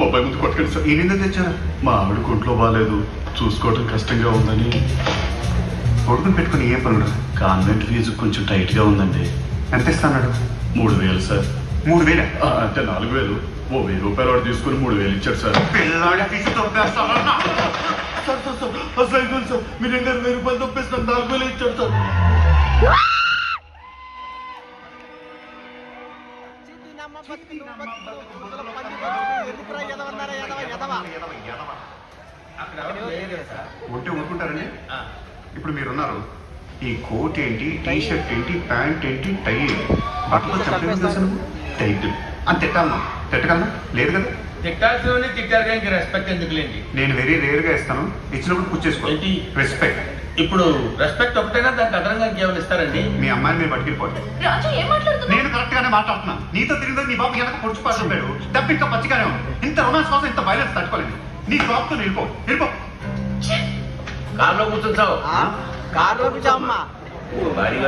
Mobile ముందు కొట్టకండి sir. ఏనిందో తెచ్చారా? మా ఆవిడ ఒంట్లో బాగాలేదు, చూసుకోవడం కష్టంగా ఉందని. కొడుకుని పెట్టుకుని ఏ పనుడు? కాన్వెంట్ ఫీజు కొంచెం టైట్ గా ఉందండి. ఎంత ఇస్తాడు? 3000 సార్. 3000 అంటే 4000. ఓ 1000 రూపాయలు వాడు తీసుకుని 3000 ఇచ్చాడు సార్. పిల్లాడి ఫీజు తొప్పేస్తారా సార్? సార్ మీరు 2000 రూపాయలు తొప్పేస్తారు, 4000 ఇచ్చాడు సార్. ఉంటే ఊరుకుంటారండి. ఇప్పుడు మీరున్నారు, ఈ కోట్ ఏంటి, టీ షర్ట్ ఏంటి, ప్యాంట్ ఏంటి, టై ఏంటి, బట్టలు చెప్పలేదు టైటిల్ అని తిట్టాలన్నా? తిట్టగలనా? లేదు కదా. తిట్టాల్సిన తిట్టారు, ఇంకా రెస్పెక్ట్ ఎందుకులేండి? నేను వెరీ రేర్ గా ఇస్తాను, ఇచ్చినప్పుడు పుచ్చేసుకోండి. రెస్పెక్ట్. ఇప్పుడు రెస్పెక్ట్ ఒకటైనా దానికి అదనంగా ఇంకేమైనా ఇస్తారండి? మీ అమ్మాయిని మీరు పట్టుకెళ్ళిపోండి. నేను కరెక్ట్ గానే మాట్లాడుతున్నా. నీతో తిరిగితే నీ బాబు వెనక పొడుచు పడిపోయాడు, డబ్బు ఇంకా పచ్చిగానే ఉంది. ఇంత రొమాన్స్ కోసం ఇంత వైలెన్స్ తట్టుకోలేదు. నీ బాబుతో వెళ్ళిపో. కార్లో కూర్చుంటావు, కార్లో కూర్చోమ్మా. భారీగా